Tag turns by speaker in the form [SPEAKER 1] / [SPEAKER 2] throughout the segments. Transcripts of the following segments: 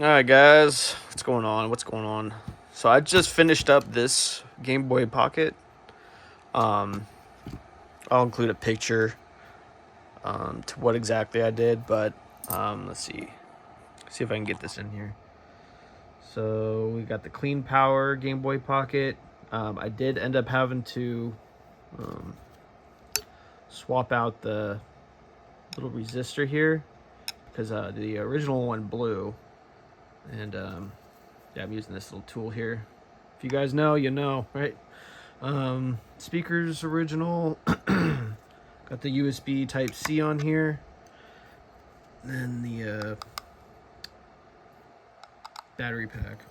[SPEAKER 1] All right, guys, what's going on? So I just finished up this Game Boy Pocket. Um, I'll include a picture to what exactly I did, but let's see if I can get this in here. So we got the Clean Power Game Boy Pocket. I did end up having to um, swap out the little resistor here because the original one blew, and yeah, I'm using this little tool here. If you guys know, you know, right? Speakers original. Got the USB Type C on here. And the battery pack.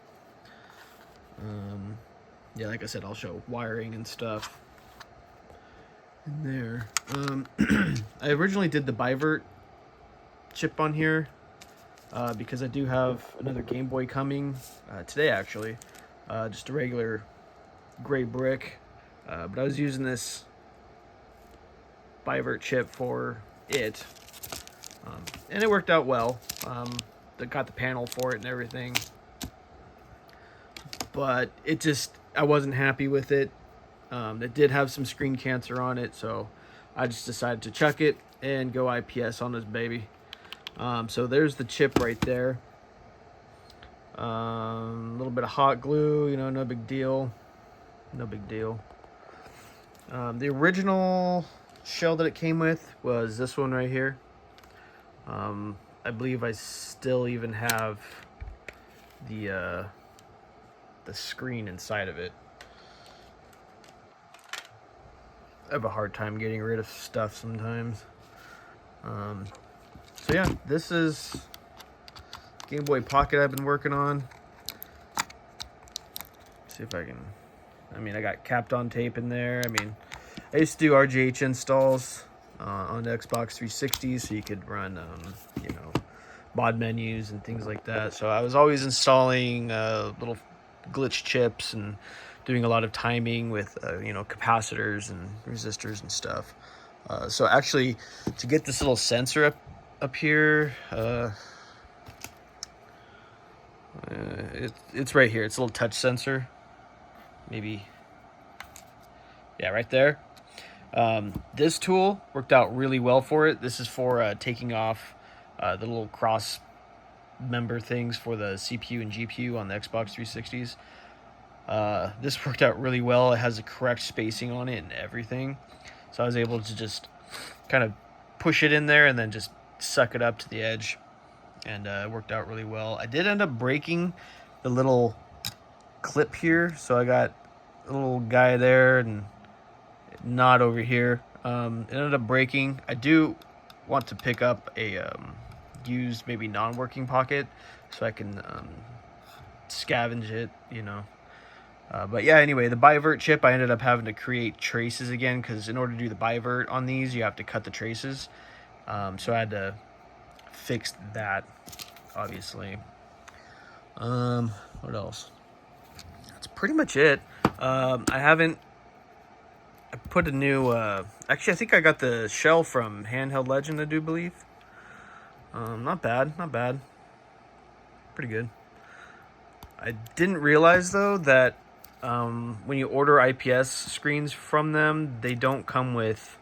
[SPEAKER 1] Yeah, like I said, I'll show wiring and stuff in there. I originally did the bivert chip on here because I do have another Game Boy coming today, actually. Just a regular gray brick. But I was using this bivert chip for it, and it worked out well. They got the panel for it and everything, but I wasn't happy with it. It did have some screen cancer on it, so I just decided to chuck it and go IPS on this baby. So there's the chip right there. A little bit of hot glue, no big deal. No big deal. The original shell that it came with was this one right here. I believe I still even have the screen inside of it. I have a hard time getting rid of stuff sometimes. So yeah, this is Game Boy Pocket I've been working on. See if I can. I got Kapton tape in there. I used to do RGH installs on the Xbox 360, so you could run, mod menus and things like that. So I was always installing little glitch chips and doing a lot of timing with, capacitors and resistors and stuff. So actually, to get this little sensor up here, it's right here. It's a little touch sensor. Maybe, yeah, right there. This tool worked out really well for it. This is for taking off the little cross member things for the CPU and GPU on the Xbox 360s. This worked out really well. It has the correct spacing on it and everything. So I was able to just kind of push it in there and then just suck it up to the edge. And it worked out really well. I did end up breaking the little clip here. So I got a little guy there and not over here. It ended up breaking. I do want to pick up a used, maybe non-working pocket so I can scavenge it, but yeah, anyway, the bivert chip, I ended up having to create traces again because in order to do the bivert on these, you have to cut the traces. So I had to fix that, obviously. What else? That's pretty much it. I put a new, actually, I think I got the shell from Handheld Legend, I do believe. Not bad. Pretty good. I didn't realize, though, that when you order IPS screens from them, they don't come with,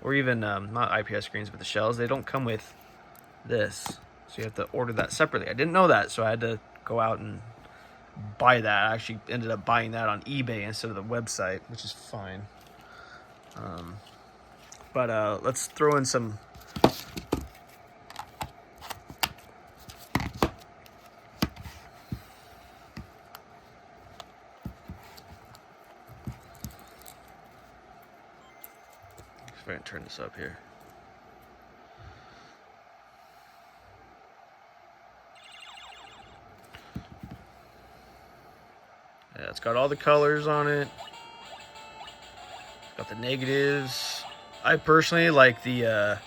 [SPEAKER 1] or even not IPS screens, but the shells, they don't come with this. So you have to order that separately. I didn't know that, so I had to go out and buy that. I actually ended up buying that on eBay instead of the website, which is fine. But let's throw in some if I can turn this up here. Yeah, it's got all the colors on it. Got the negatives. I personally like the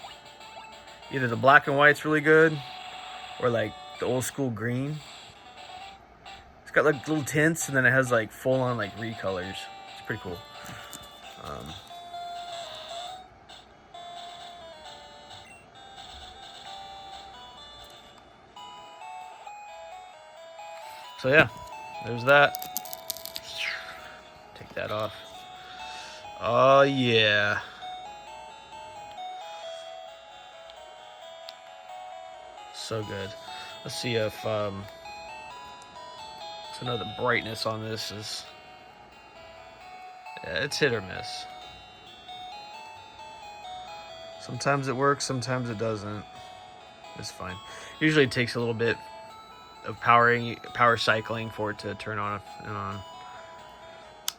[SPEAKER 1] either the black and white's really good, or like the old school green. It's got like little tints, and then it has like full on like recolors. It's pretty cool. So yeah, there's that. Take that off. Oh yeah. So good. Let's see if so now the brightness on this is, yeah, it's hit or miss. Sometimes it works, sometimes it doesn't. It's fine. Usually it takes a little bit of power cycling for it to turn on and on.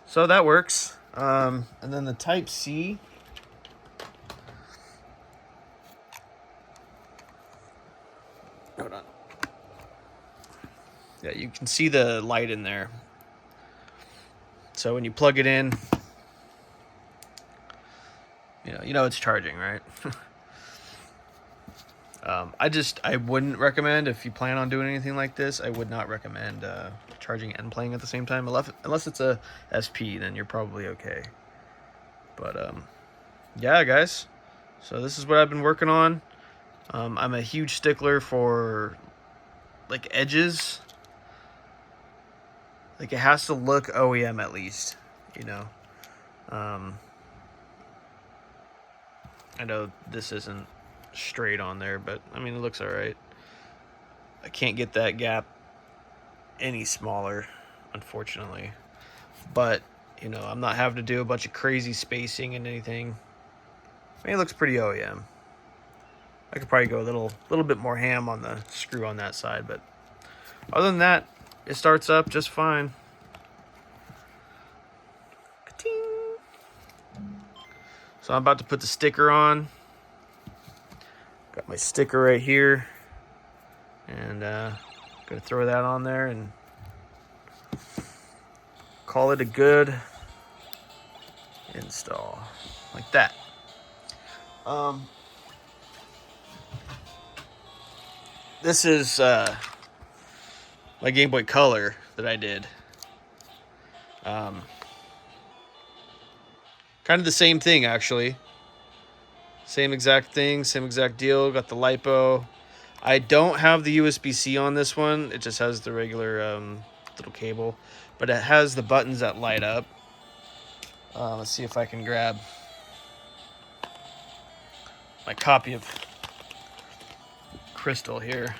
[SPEAKER 1] So that works. And then the Type C. Hold on. Yeah, you can see the light in there. So when you plug it in, you know it's charging, right? I wouldn't recommend, if you plan on doing anything like this, I would not recommend charging and playing at the same time. Unless it's a SP, then you're probably okay. But yeah, guys. So this is what I've been working on. I'm a huge stickler for like edges. Like it has to look OEM at least, you know. I know this isn't straight on there, but I mean it looks all right. I can't get that gap any smaller, unfortunately. But I'm not having to do a bunch of crazy spacing and anything. I mean, it looks pretty OEM. I could probably go a little bit more ham on the screw on that side, but other than that, it starts up just fine. Ka-ting. So I'm about to put the sticker on. Got my sticker right here, and gonna throw that on there and call it a good install, like that. This is my Game Boy Color that I did. Kind of the same thing, actually. Same exact thing, same exact deal. Got the LiPo. I don't have the USB-C on this one. It just has the regular little cable. But it has the buttons that light up. Let's see if I can grab my copy of Crystal here.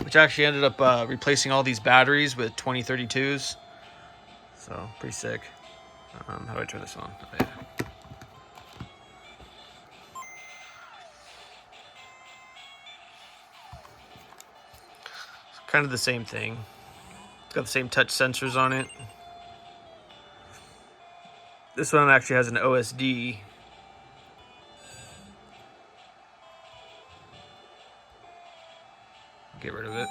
[SPEAKER 1] Which actually ended up replacing all these batteries with 2032s. So, pretty sick. How do I turn this on? Oh, yeah. It's kind of the same thing. It's got the same touch sensors on it. This one actually has an OSD. Get rid of it.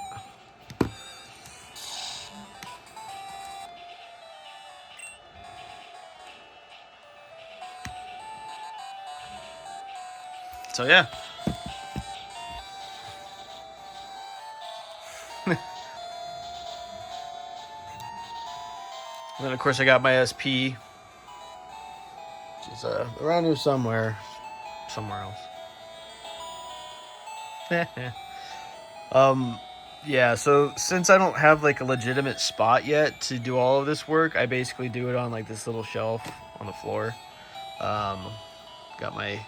[SPEAKER 1] So yeah. And then of course I got my SP, which is around here somewhere else. Yeah, so since I don't have like a legitimate spot yet to do all of this work, I basically do it on like this little shelf on the floor. Got my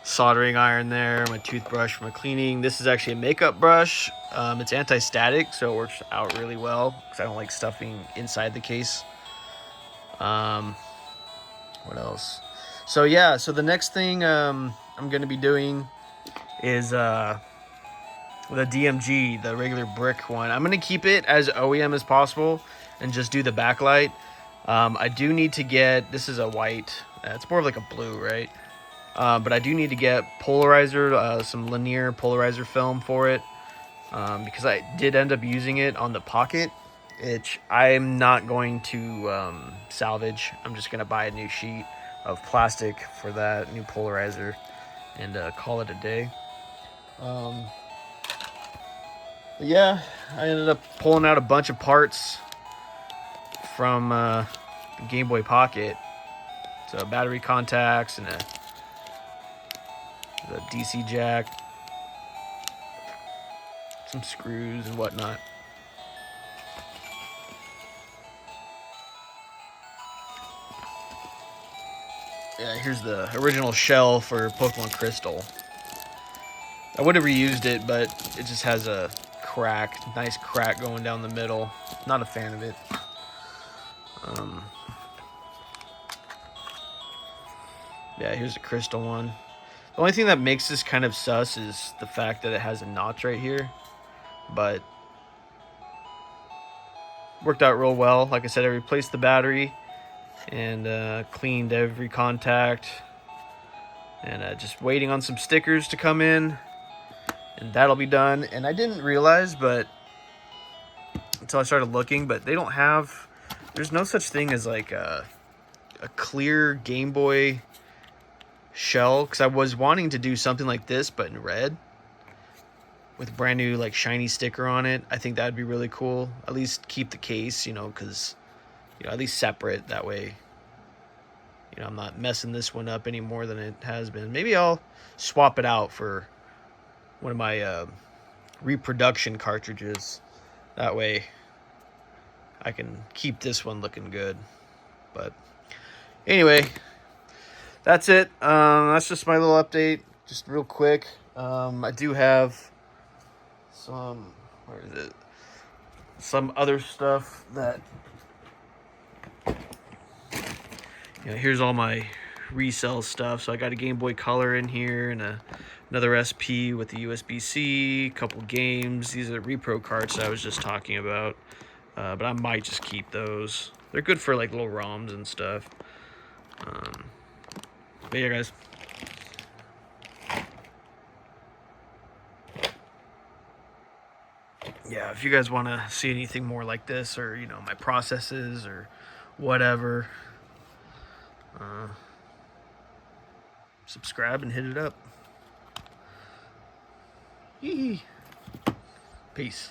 [SPEAKER 1] soldering iron there, my toothbrush for my cleaning. This is actually a makeup brush. It's anti-static, so it works out really well because I don't like stuffing inside the case. What else? So yeah, so the next thing I'm going to be doing is the DMG, the regular brick one. I'm going to keep it as OEM as possible and just do the backlight. I do need to get, this is a white, it's more of like a blue, right? But I do need to get polarizer, some linear polarizer film for it, because I did end up using it on the Pocket, which I'm not going to salvage. I'm just going to buy a new sheet of plastic for that new polarizer and call it a day. But yeah, I ended up pulling out a bunch of parts from the Game Boy Pocket. So battery contacts and the DC jack. some screws and whatnot. Yeah, here's the original shell for Pokemon Crystal. I would have reused it, but it just has a crack, nice crack going down the middle. Not a fan of it. Yeah, here's the Crystal one. The only thing that makes this kind of sus is the fact that it has a notch right here. But worked out real well. Like I said, I replaced the battery and cleaned every contact. And just waiting on some stickers to come in. And that'll be done. And I didn't realize, but until I started looking, but they don't have... There's no such thing as like a clear Game Boy shell, because I was wanting to do something like this but in red with a brand new like shiny sticker on it. I think that would be really cool. At least keep the case, because at least separate, that way I'm not messing this one up any more than it has been. Maybe I'll swap it out for one of my reproduction cartridges, that way I can keep this one looking good. But anyway, that's it. That's just my little update, just real quick. I do have some, where is it? Some other stuff that, here's all my resell stuff. So I got a Game Boy Color in here and another SP with the USB-C, a couple games. These are the repro carts I was just talking about. But I might just keep those. They're good for like little ROMs and stuff. But yeah, guys. Yeah, if you guys want to see anything more like this, or my processes or whatever, subscribe and hit it up. Yee. Peace.